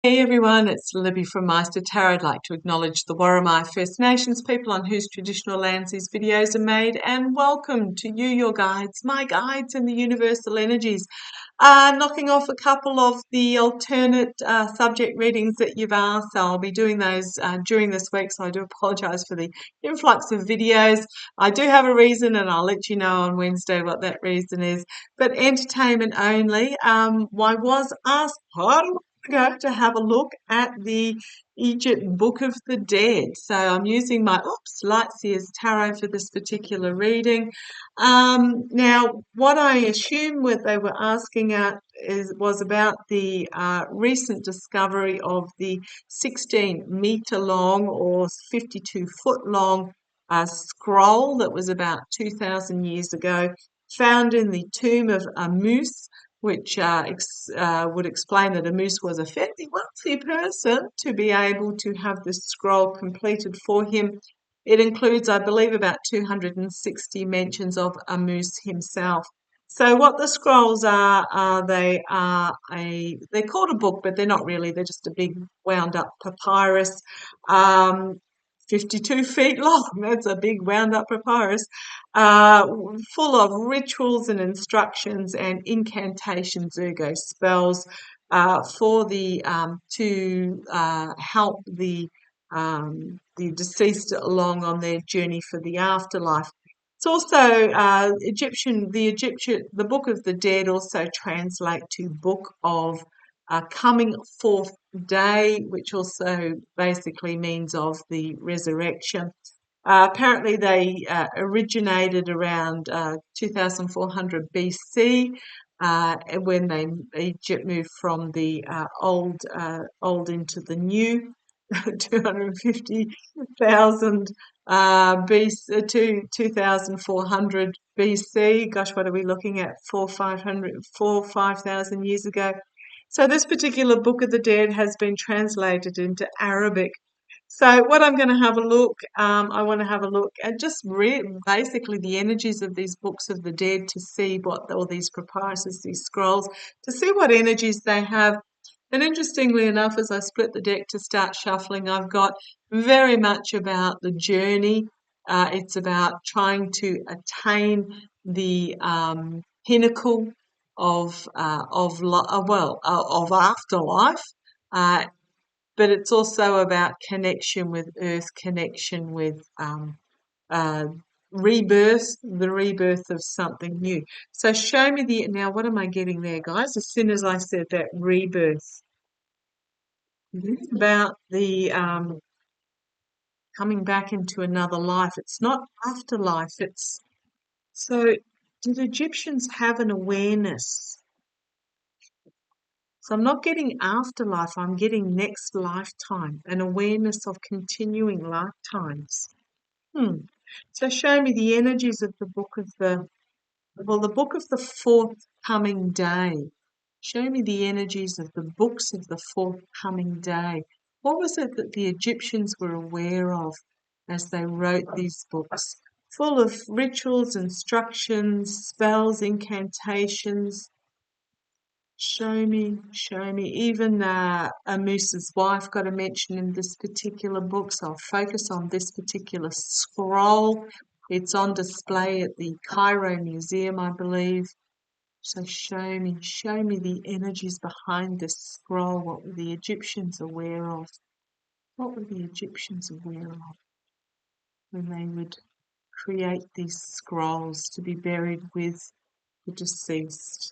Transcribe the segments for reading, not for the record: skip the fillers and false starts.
Hey everyone, it's Libby from Meister Tarot. I'd like to acknowledge the Worimi First Nations people on whose traditional lands these videos are made, and welcome to you, your guides, my guides in the universal energies. Knocking off a couple of the alternate subject readings that you've asked. So I'll be doing those during this week, so I do apologise for the influx of videos. I do have a reason, and I'll let you know on Wednesday what that reason is. But entertainment only. I was asked ago to have a look at the Egypt Book of the Dead. So I'm using my Lightseer's Tarot for this particular reading. Now, what I assume what they were asking at was about the recent discovery of the 16-meter long or 52-foot long scroll that was about 2,000 years ago, found in the tomb of Amus, which would explain that Amus was a fairly wealthy person to be able to have this scroll completed for him. It includes, I believe, about 260 mentions of Amus himself. So what the scrolls are they're called a book, but they're not really. They're just a big wound up papyrus. 52 feet long. That's a big wound up papyrus, full of rituals and instructions and incantations, ergo spells, for the to help the deceased along on their journey for the afterlife. It's also the Book of the Dead also translate to Book of Coming Forth Day, which also basically means of the resurrection. Apparently, they originated around 2400 BC when Egypt moved from the old into the new. 250,000 BC to 2,400 BC. Gosh, what are we looking at? 5,000 years ago. So this particular Book of the Dead has been translated into Arabic. So what I'm going to have a look, I want to have a look at just basically the energies of these books of the dead to see what all these papyruses, these scrolls, to see what energies they have. And interestingly enough, as I split the deck to start shuffling, I've got very much about the journey. It's about trying to attain the pinnacle of afterlife. But it's also about connection with earth, connection with uh, rebirth, the rebirth of something new. So show me now what am I getting there, guys? As soon as I said that, rebirth. It's about the coming back into another life. It's not afterlife. So did Egyptians have an awareness? So I'm not getting afterlife, I'm getting next lifetime, an awareness of continuing lifetimes. So show me the energies of the book of the book of the forthcoming day. Show me the energies of the books of the forthcoming day. What was it that the Egyptians were aware of as they wrote these books? Full of rituals, instructions, spells, incantations. Show me. Even Amusa's wife got a mention in this particular book, so I'll focus on this particular scroll. It's on display at the Cairo Museum, I believe. So show me the energies behind this scroll. What were the Egyptians aware of? What were the Egyptians aware of when they would create these scrolls to be buried with the deceased?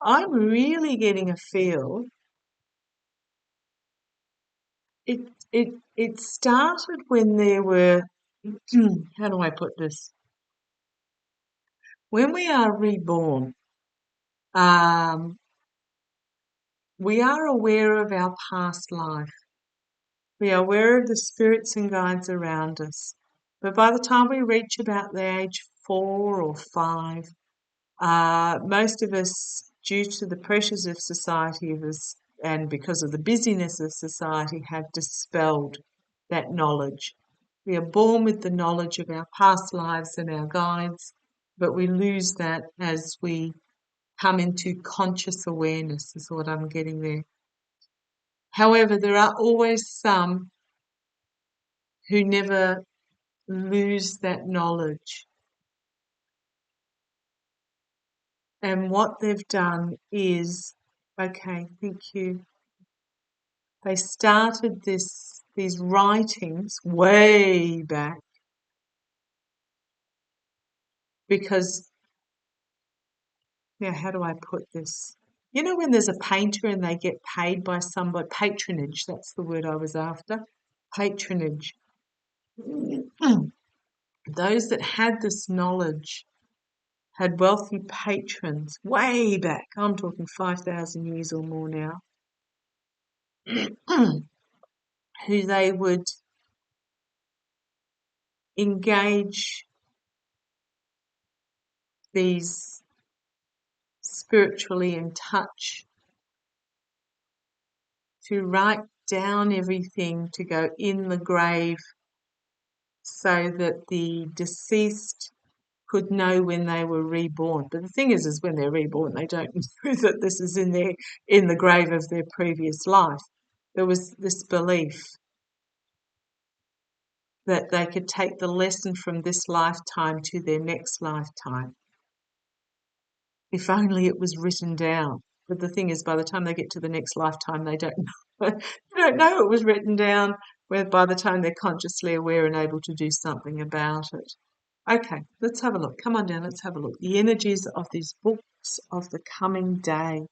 I'm really getting a feel. It started when there were how do I put this? When we are reborn, um, we are aware of our past life. We are aware of the spirits and guides around us. But by the time we reach about the age 4 or 5, most of us, due to the pressures of society and because of the busyness of society, have dispelled that knowledge. We are born with the knowledge of our past lives and our guides, but we lose that as we come into conscious awareness is what I'm getting there. However, there are always some who never lose that knowledge. And what they've done is, okay, thank you. They started these writings way back because, how do I put this? You know when there's a painter and they get paid by somebody, patronage, that's the word I was after, patronage. Those that had this knowledge had wealthy patrons way back. I'm talking 5,000 years or more now, who they would engage these spiritually in touch to write down everything to go in the grave so that the deceased could know when they were reborn. But the thing is when they're reborn, they don't know that this is in the grave of their previous life. There was this belief that they could take the lesson from this lifetime to their next lifetime, if only it was written down. But the thing is, by the time they get to the next lifetime, they don't know, they don't know it was written down, where by the time they're consciously aware and able to do something about it. Okay, let's have a look. Come on down, let's have a look. The energies of these books of the coming day.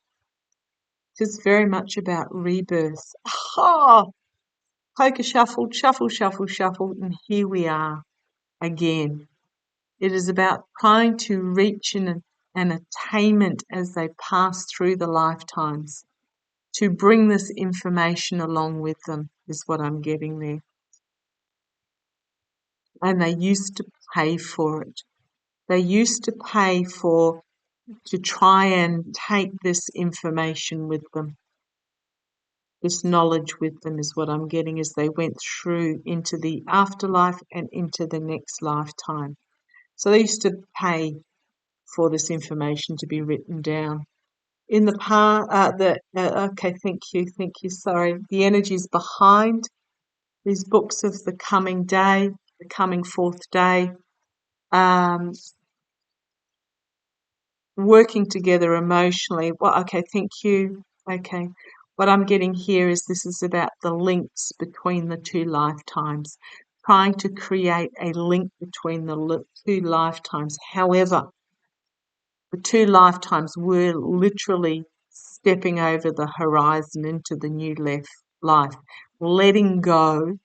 It is very much about rebirth. Oh, poker shuffled, shuffle, shuffle, shuffle, and here we are again. It is about trying to reach an attainment as they pass through the lifetimes, to bring this information along with them, is what I'm getting there. And they used to pay for it. They used to pay to try and take this information with them. This knowledge with them is what I'm getting as they went through into the afterlife and into the next lifetime. So they used to pay for this information to be written down. In the past, okay, thank you, sorry. The energies behind these books of the coming day, the coming fourth day, working together emotionally. Well, okay, thank you. Okay. What I'm getting here is this is about the links between the two lifetimes, trying to create a link between the two lifetimes. However, the two lifetimes were literally stepping over the horizon into the new life, letting go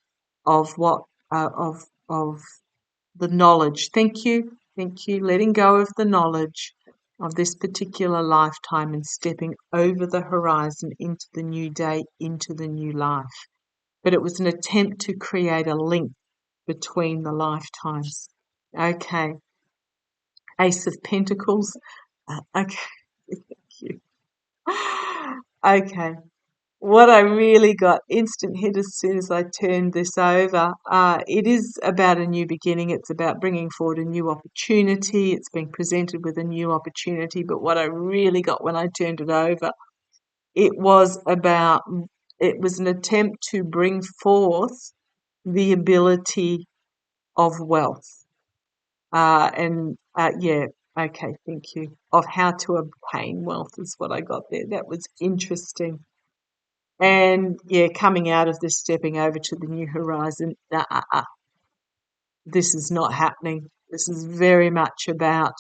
of what of the knowledge. Thank you, letting go of the knowledge of this particular lifetime and stepping over the horizon into the new day, into the new life. But it was an attempt to create a link between the lifetimes. Okay. Ace of Pentacles. Okay. Thank you. Okay. What I really got instant hit as soon as I turned this over, it is about a new beginning. It's about bringing forward a new opportunity. It's being presented with a new opportunity. But what I really got when I turned it over, it was an attempt to bring forth the ability of wealth. Yeah, okay, thank you. Of how to obtain wealth is what I got there. That was interesting. And yeah, coming out of this, stepping over to the new horizon, this is not happening. This is very much about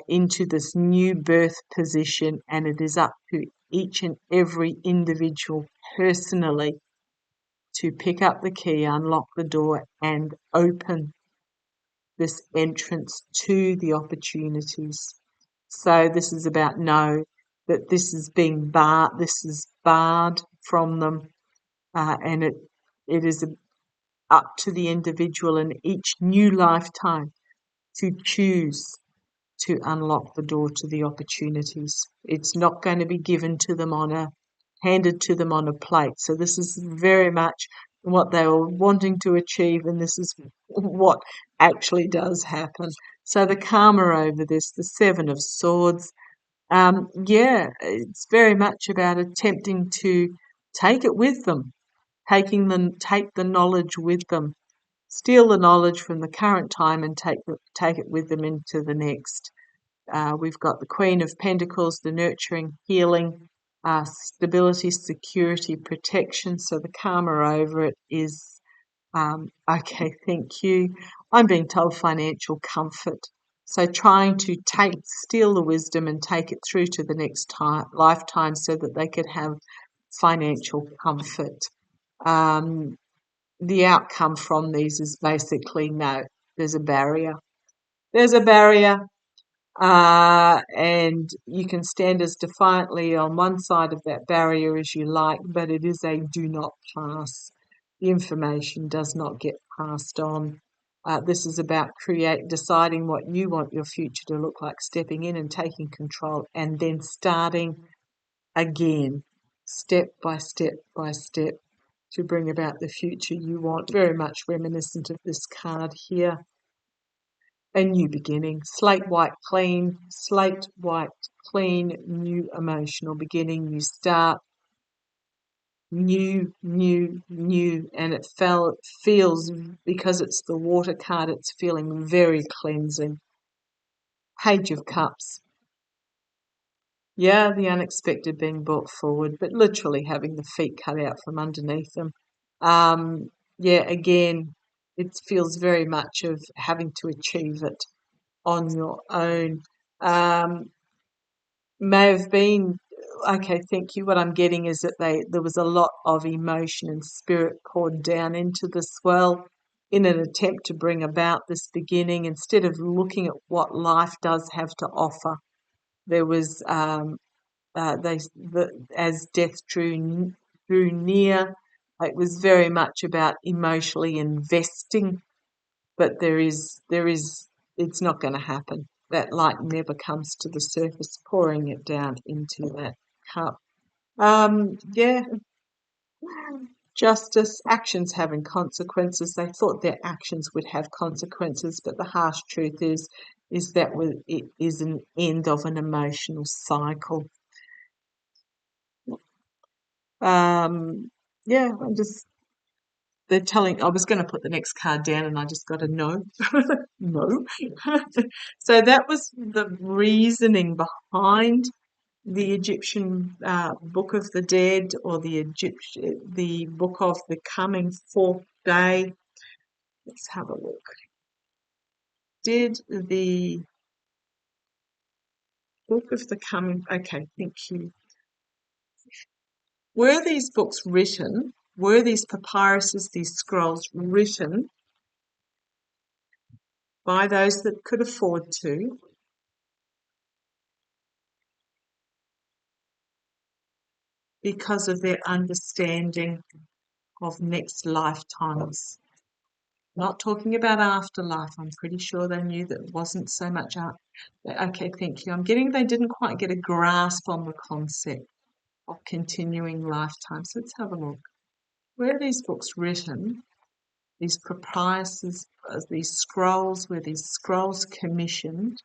into this new birth position, and it is up to each and every individual personally to pick up the key, unlock the door, and open this entrance to the opportunities. So this is about know that this is being barred. This is barred from them. And it is up to the individual in each new lifetime to choose to unlock the door to the opportunities. It's not going to be given to them handed to them on a plate. So this is very much what they were wanting to achieve, and this is what actually does happen. So the karma over this, the Seven of Swords, Yeah, it's very much about attempting to take it with them, take the knowledge with them, steal the knowledge from the current time and take it with them into the next. We've got the Queen of Pentacles, the nurturing, healing, stability, security, protection. So the karma over it is okay, thank you. I'm being told financial comfort. So trying to steal the wisdom and take it through to the next lifetime so that they could have financial comfort. The outcome from these is basically no, there's a barrier. There's a barrier, and you can stand as defiantly on one side of that barrier as you like, but it is a do not pass. The information does not get passed on. This is about deciding what you want your future to look like, stepping in and taking control, and then starting again, step by step by step, to bring about the future you want. Very much reminiscent of this card here. A new beginning, slate white clean, new emotional beginning, new start, new, and it feels, because it's the water card, it's feeling very cleansing. Page of Cups. Yeah, the unexpected being brought forward, but literally having the feet cut out from underneath them. Yeah, again, it feels very much of having to achieve it on your own. May have been, okay, thank you. What I'm getting is that there was a lot of emotion and spirit poured down into this well in an attempt to bring about this beginning. Instead of looking at what life does have to offer, there was as death drew near, it was very much about emotionally investing, but it's not going to happen. That light never comes to the surface, pouring it down into that cup. Yeah, justice, actions having consequences. They thought their actions would have consequences, but the harsh truth is that it is an end of an emotional cycle. Yeah, they're telling, I was going to put the next card down and I just got a no. No. So that was the reasoning behind the Egyptian Book of the Dead, or the Book of the Coming Fourth Day. Let's have a look. Did the Book of the Coming, okay, thank you. Were these papyruses, these scrolls written by those that could afford to, because of their understanding of next lifetimes? Not talking about afterlife. I'm pretty sure they knew that it wasn't so much out. Okay, thank you. I'm getting they didn't quite get a grasp on the concept of continuing lifetimes. Let's have a look. Where are these books written? These papyruses, these scrolls, were these scrolls commissioned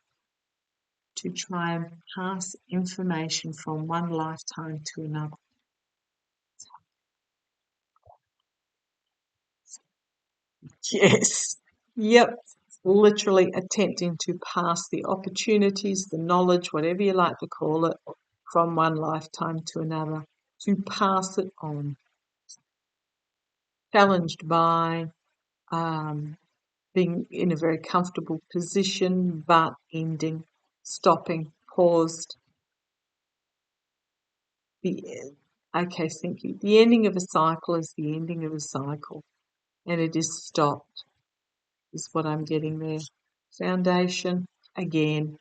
to try and pass information from one lifetime to another? Yes. Yep. Literally attempting to pass the opportunities, the knowledge, whatever you like to call it, from one lifetime to another, to pass it on. Challenged by being in a very comfortable position, but ending, stopping, paused. Okay, thank you. The ending of a cycle is the ending of a cycle, and it is stopped, is what I'm getting there. Foundation, again,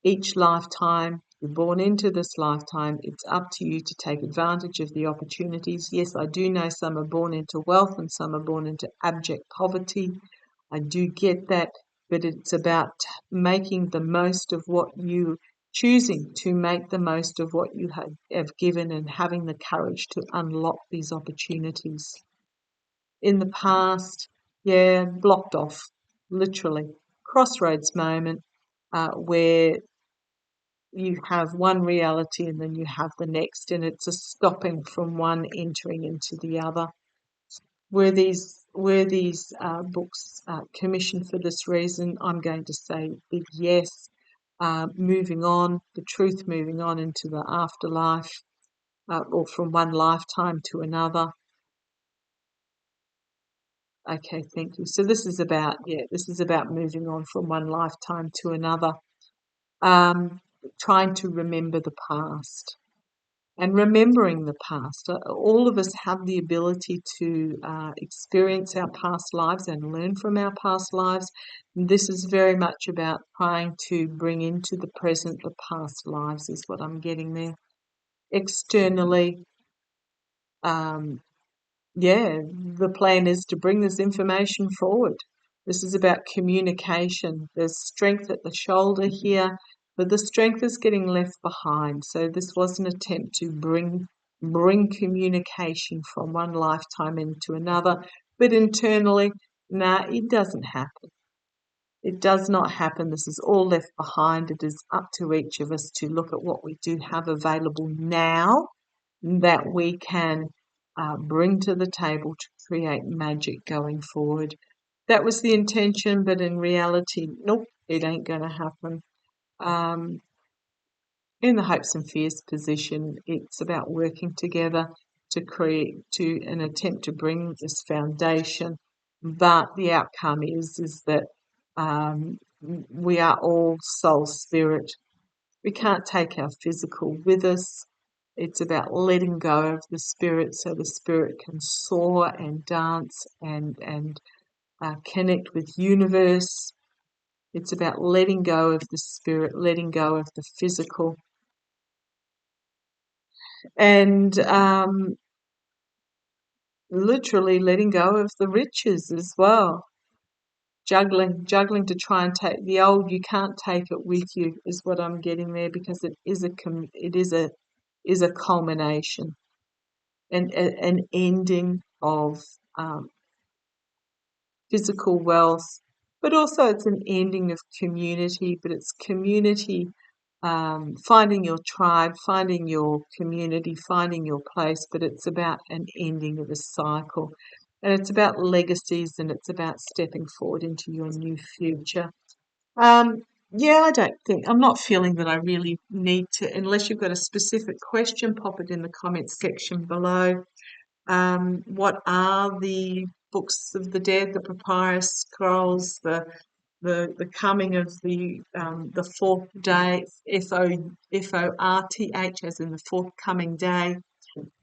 each lifetime, you're born into this lifetime, it's up to you to take advantage of the opportunities. Yes, I do know some are born into wealth and some are born into abject poverty. I do get that, but it's about making the most of choosing to make the most of what you have given, and having the courage to unlock these opportunities. In the past, yeah, blocked off, literally. Crossroads moment, where you have one reality and then you have the next, and it's a stopping from one entering into the other. Were these books commissioned for this reason? I'm going to say big yes. Moving on, the truth moving on into the afterlife, or from one lifetime to another. Okay, thank you. So this is about moving on from one lifetime to another. Trying to remember the past. And remembering the past. All of us have the ability to experience our past lives and learn from our past lives. And this is very much about trying to bring into the present the past lives, is what I'm getting there. Externally, the plan is to bring this information forward. This is about communication. There's strength at the shoulder here, but the strength is getting left behind. So this was an attempt to bring communication from one lifetime into another. But internally, it doesn't happen. It does not happen. This is all left behind. It is up to each of us to look at what we do have available now that we can bring to the table to create magic going forward. That was the intention, but in reality, nope, it ain't going to happen. In the hopes and fears position, it's about working together to create, to an attempt to bring this foundation. But the outcome is that we are all soul spirit. We can't take our physical with us. It's about letting go of the spirit so the spirit can soar and dance and connect with universe. It's about letting go of the spirit, letting go of the physical, and literally letting go of the riches as well. Juggling to try and take the old. You can't take it with you, is what I'm getting there, because it is a culmination, and an ending of physical wealth, but also it's an ending of community. But it's community, finding your tribe, finding your community, finding your place. But it's about an ending of a cycle, and it's about legacies, and it's about stepping forward into your new future. I'm not feeling that I really need to, unless you've got a specific question, pop it in the comments section below. What are the books of the dead, the papyrus scrolls, the coming of the fourth day, FORTH, as in the forthcoming day?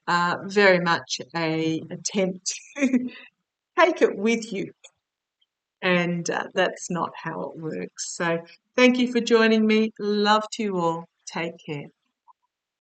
Very much a attempt to take it with you, and that's not how it works. So thank you for joining me. Love to you all. Take care.